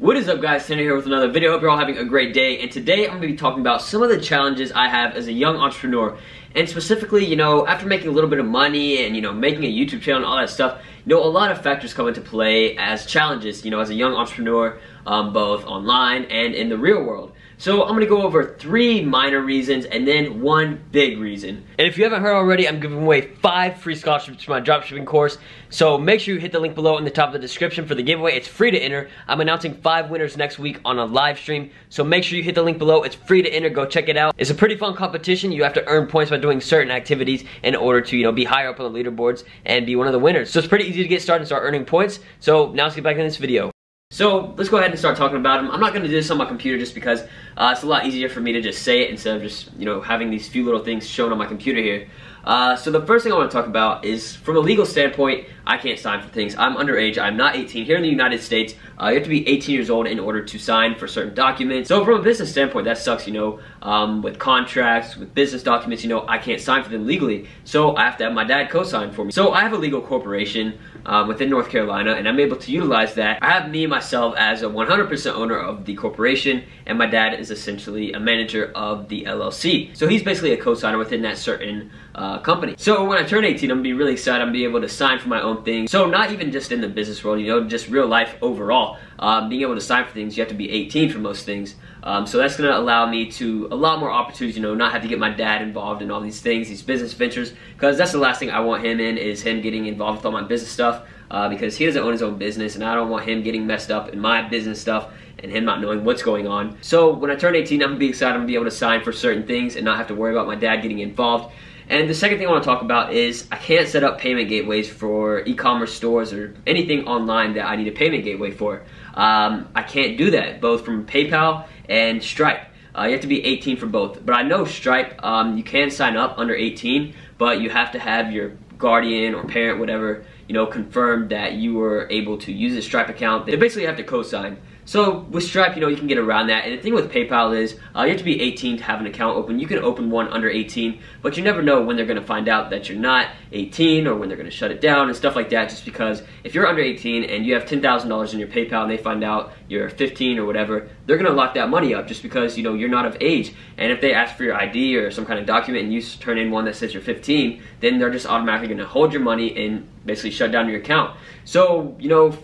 What is up, guys? Tanner here with another video. Hope you're all having a great day. And today I'm going to be talking about some of the challenges I have as a young entrepreneur. And specifically, after making a little bit of money and, making a YouTube channel and all that stuff, a lot of factors come into play as challenges, as a young entrepreneur, both online and in the real world. So I'm going to go over 3 minor reasons and then 1 big reason. And if you haven't heard already, I'm giving away 5 free scholarships for my dropshipping course. So make sure you hit the link below in the top of the description for the giveaway. It's free to enter. I'm announcing 5 winners next week on a live stream. So make sure you hit the link below. It's free to enter. Go check it out. It's a pretty fun competition. You have to earn points by doing certain activities in order to, be higher up on the leaderboards and be one of the winners. So it's pretty easy to get started and start earning points. So now let's get back in this video. So let's go ahead and start talking about them. I'm not going to do this on my computer just because it's a lot easier for me to just say it instead of just, having these few little things shown on my computer here. So the first thing I want to talk about is, from a legal standpoint, I can't sign for things. I'm underage. I'm not 18. Here in the United States, you have to be 18 years old in order to sign for certain documents. So from a business standpoint, that sucks, with contracts, with business documents, I can't sign for them legally. So I have to have my dad co-sign for me. So I have a legal corporation within North Carolina, and I'm able to utilize that. I have me, myself, as a 100% owner of the corporation, and my dad is essentially a manager of the LLC. So he's basically a co-signer within that certain company. So when I turn 18, I'm gonna be really excited. I'm gonna be able to sign for my own thing. So not even just in the business world, just real life overall. Being able to sign for things, you have to be 18 for most things. So that's gonna allow me to a lot more opportunities, not have to get my dad involved in all these things, these business ventures, because that's the last thing I want him in, is him getting involved with all my business stuff, because he doesn't own his own business, and I don't want him getting messed up in my business stuff and him not knowing what's going on. So when I turn 18, I'm gonna be excited. I'm gonna be able to sign for certain things and not have to worry about my dad getting involved. And the second thing I want to talk about is I can't set up payment gateways for e-commerce stores or anything online that I need a payment gateway for. I can't do that, both from PayPal and Stripe. You have to be 18 for both. But I know Stripe, you can sign up under 18, but you have to have your guardian or parent, whatever, confirm that you were able to use a Stripe account. They basically have to co-sign. So with Stripe, you can get around that. And the thing with PayPal is you have to be 18 to have an account open. You can open one under 18, but you never know when they're going to find out that you're not 18 or when they're going to shut it down and stuff like that, just because if you're under 18 and you have $10,000 in your PayPal and they find out you're 15 or whatever, they're going to lock that money up just because, you're not of age. And if they ask for your ID or some kind of document and you turn in one that says you're 15, then they're just automatically going to hold your money and basically shut down your account. So,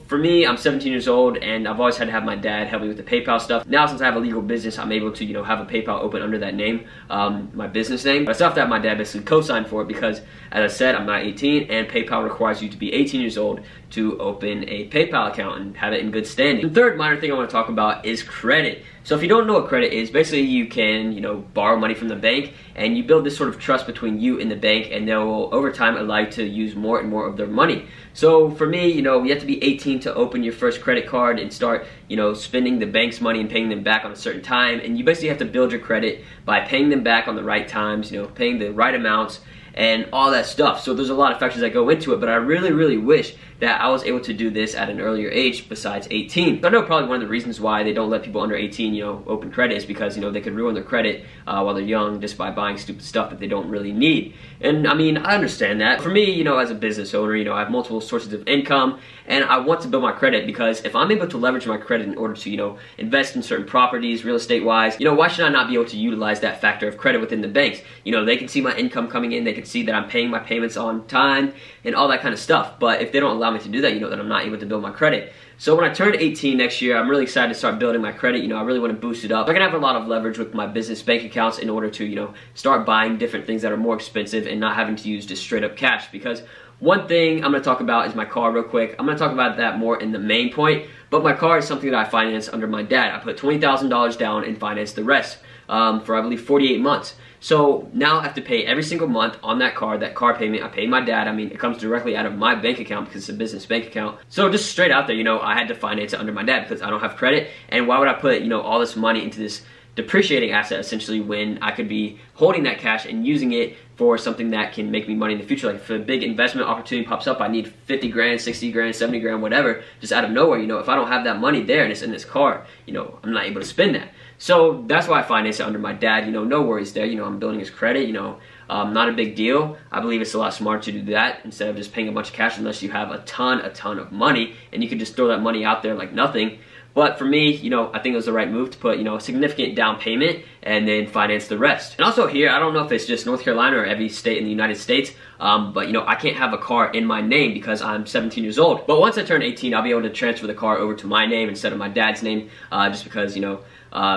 for me, I'm 17 years old and I've always had to have my dad help me with the PayPal stuff. Now, since I have a legal business, I'm able to, have a PayPal open under that name, my business name. But I still have to have my dad basically co-sign for it because, as I said, I'm not 18 and PayPal requires you to be 18 years old to open a PayPal account and have it in good standing. The third minor thing I want to talk about is credit. So if you don't know what credit is, basically you can, borrow money from the bank and you build this sort of trust between you and the bank, and they will over time allow you to use more and more of their money. So for me, you have to be 18 to open your first credit card and start, spending the bank's money and paying them back on a certain time. And you basically have to build your credit by paying them back on the right times, paying the right amounts and all that stuff. So there's a lot of factors that go into it, but I really, really wish that I was able to do this at an earlier age besides 18. So I know probably one of the reasons why they don't let people under 18, open credit is because, they could ruin their credit while they're young just by buying stupid stuff that they don't really need. And I mean, I understand that. For me, as a business owner, I have multiple sources of income and I want to build my credit, because if I'm able to leverage my credit in order to, invest in certain properties, real estate wise, why should I not be able to utilize that factor of credit within the banks? They can see my income coming in, they can see that I'm paying my payments on time and all that kind of stuff. But if they don't allow me to do that, then I'm not able to build my credit. So when I turn 18 next year, I'm really excited to start building my credit. I really want to boost it up. I can have a lot of leverage with my business bank accounts in order to, start buying different things that are more expensive and not having to use just straight up cash. Because one thing I'm going to talk about is my car real quick. I'm going to talk about that more in the main point, but my car is something that I finance under my dad. I put $20,000 down and financed the rest for, I believe, 48 months. So now I have to pay every single month on that car payment. I pay my dad. I mean, it comes directly out of my bank account because it's a business bank account. So just straight out there, I had to finance it under my dad because I don't have credit. And why would I put, all this money into this depreciating asset essentially when I could be holding that cash and using it for something that can make me money in the future? Like if a big investment opportunity pops up, I need 50 grand, 60 grand, 70 grand, whatever, just out of nowhere, if I don't have that money there and it's in this car, I'm not able to spend that. So that's why I finance it under my dad, no worries there, I'm building his credit, not a big deal. I believe it's a lot smarter to do that instead of just paying a bunch of cash unless you have a ton of money and you can just throw that money out there like nothing. But for me, you know, I think it was the right move to put, you know, a significant down payment and then finance the rest. And also here, I don't know if it's just North Carolina or every state in the United States, but you know, I can't have a car in my name because I'm 17 years old. But once I turn 18, I'll be able to transfer the car over to my name instead of my dad's name, just because, you know,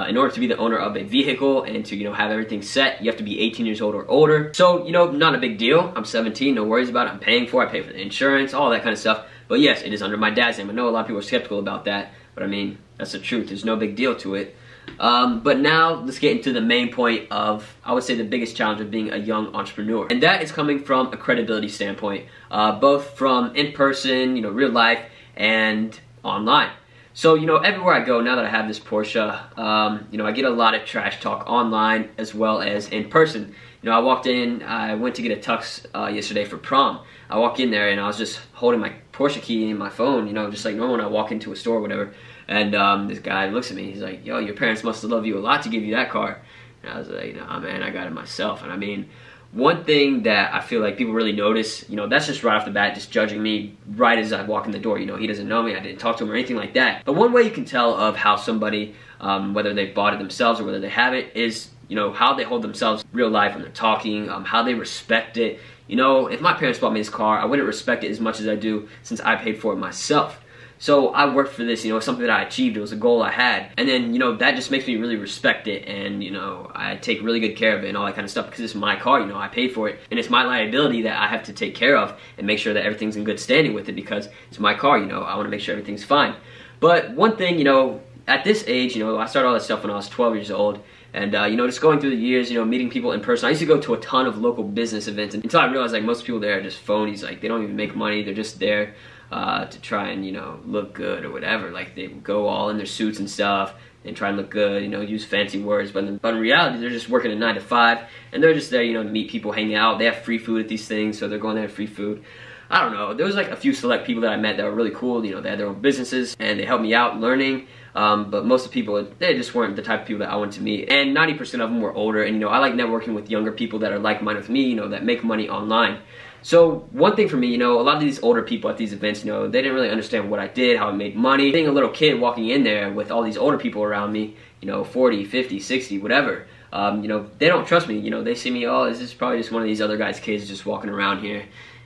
in order to be the owner of a vehicle and to, you know, have everything set, you have to be 18 years old or older. So, you know, not a big deal. I'm 17, no worries about it. I'm paying for it. I pay for the insurance, all that kind of stuff. But yes, it is under my dad's name. I know a lot of people are skeptical about that, but I mean, that's the truth. There's no big deal to it. But now let's get into the main point of, I would say, the biggest challenge of being a young entrepreneur. And that is coming from a credibility standpoint, both from in person, you know, real life, and online. So, you know, everywhere I go, now that I have this Porsche, you know, I get a lot of trash talk online as well as in person. You know, I went to get a tux yesterday for prom. I walk in there and I was just holding my Porsche key in my phone, you know, just like normal when I walk into a store or whatever. And this guy looks at me, he's like, yo, your parents must have loved you a lot to give you that car. And I was like, nah, man, I got it myself. And I mean, one thing that I feel like people really notice, you know, that's just right off the bat, just judging me right as I walk in the door. You know, he doesn't know me, I didn't talk to him or anything like that. But one way you can tell of how somebody, whether they bought it themselves or whether they have it, is, you know, how they hold themselves real life when they're talking, how they respect it. You know, if my parents bought me this car, I wouldn't respect it as much as I do since I paid for it myself. So I worked for this, you know, something that I achieved. It was a goal I had. And then, you know, that just makes me really respect it. And, you know, I take really good care of it and all that kind of stuff because it's my car, you know, I paid for it. And it's my liability that I have to take care of and make sure that everything's in good standing with it because it's my car, you know, I want to make sure everything's fine. But one thing, you know, at this age, you know, I started all that stuff when I was 12 years old. And, you know, just going through the years, you know, meeting people in person. I used to go to a ton of local business events until I realized, like, most people there are just phonies. Like, they don't even make money. They're just there to try and, you know, look good or whatever. Like, they go all in their suits and stuff and try and look good, you know, use fancy words. But in reality, they're just working a 9 to 5. And they're just there, you know, to meet people, hang out. They have free food at these things, so they're going there to free food. I don't know. There was, like, a few select people that I met that were really cool. You know, they had their own businesses, and they helped me out learning. But most of the people, they just weren't the type of people that I wanted to meet. And 90% of them were older. And, you know, I like networking with younger people that are like-minded with me, you know, that make money online. So one thing for me, you know, a lot of these older people at these events, you know, they didn't really understand what I did, how I made money. Being a little kid walking in there with all these older people around me, you know, 40, 50, 60, whatever, you know, they don't trust me. You know, they see me, oh, this is probably just one of these other guys' kids just walking around here.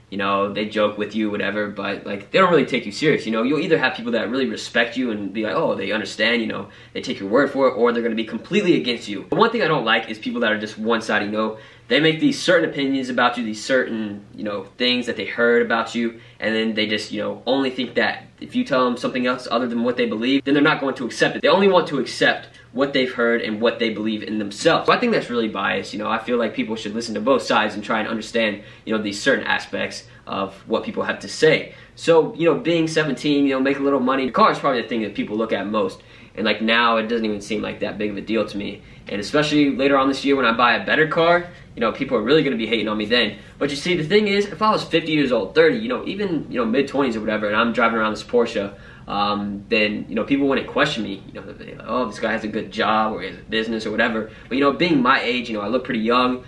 You know, they joke with you, whatever, but, like, they don't really take you serious, you know? You'll either have people that really respect you and be like, oh, they understand, you know, they take your word for it, or they're gonna be completely against you. But one thing I don't like is people that are just one-sided, you know? They make these certain opinions about you, these certain, you know, things that they heard about you, and then they just, you know, only think that if you tell them something else other than what they believe, then they're not going to accept it. They only want to accept what they've heard and what they believe in themselves. So I think that's really biased, you know. I feel like people should listen to both sides and try and understand, you know, these certain aspects of what people have to say. So, you know, being 17, you know, make a little money, the car is probably the thing that people look at most. And, like, now it doesn't even seem like that big of a deal to me. And especially later on this year when I buy a better car, you know, people are really going to be hating on me then. But you see, the thing is, if I was 50 years old, 30, you know, even, you know, mid-20s or whatever, and I'm driving around this Porsche, then, you know, people wouldn't question me. You know, they're like, oh, this guy has a good job or he has a business or whatever. But, you know, being my age, you know, I look pretty young.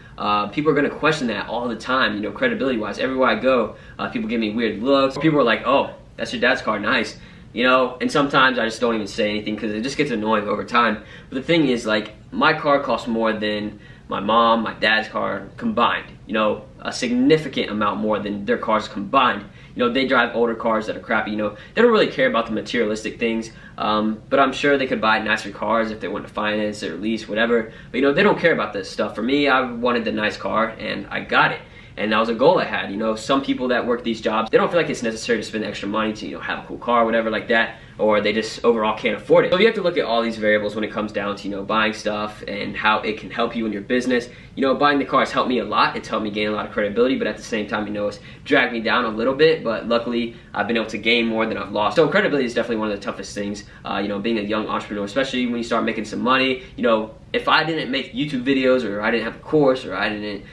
People are going to question that all the time, you know, credibility-wise. Everywhere I go, people give me weird looks. People are like, oh, that's your dad's car, nice. You know, and sometimes I just don't even say anything because it just gets annoying over time. But the thing is, like, my car costs more than my mom, my dad's car combined. You know, a significant amount more than their cars combined. You know, they drive older cars that are crappy, you know. They don't really care about the materialistic things, but I'm sure they could buy nicer cars if they want to finance it or lease, whatever. But, you know, they don't care about this stuff. For me, I wanted the nice car, and I got it. And that was a goal I had. You know, some people that work these jobs, they don't feel like it's necessary to spend extra money to, you know, have a cool car or whatever like that, or they just overall can't afford it. So you have to look at all these variables when it comes down to, you know, buying stuff and how it can help you in your business. You know, buying the car has helped me a lot. It's helped me gain a lot of credibility, but at the same time, you know, it's dragged me down a little bit, but luckily I've been able to gain more than I've lost. So credibility is definitely one of the toughest things, you know, being a young entrepreneur, especially when you start making some money. You know, if I didn't make YouTube videos, or I didn't have a course, or I didn't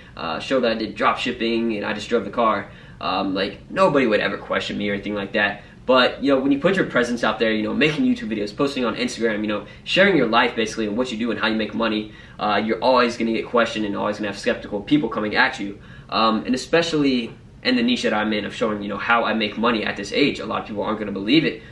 show that I did drop shipping and I just drove the car, like, nobody would ever question me or anything like that. But, you know, when you put your presence out there, you know, making YouTube videos, posting on Instagram, you know, sharing your life basically and what you do and how you make money, you're always going to get questioned and always going to have skeptical people coming at you. And especially in the niche that I'm in of showing, you know, how I make money at this age, a lot of people aren't going to believe it.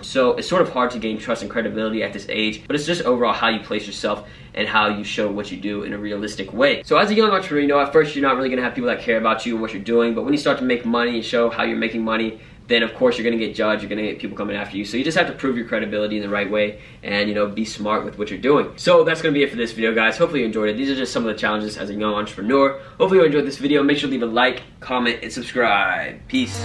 So it's sort of hard to gain trust and credibility at this age, but it's just overall how you place yourself and how you show what you do in a realistic way. So as a young entrepreneur, you know, at first you're not really gonna have people that care about you and what you're doing, but when you start to make money and show how you're making money, then of course you're gonna get judged, you're gonna get people coming after you. So you just have to prove your credibility in the right way and, you know, be smart with what you're doing. So that's gonna be it for this video, guys. Hopefully you enjoyed it. These are just some of the challenges as a young entrepreneur. Hopefully you enjoyed this video. Make sure to leave a like, comment, and subscribe. Peace.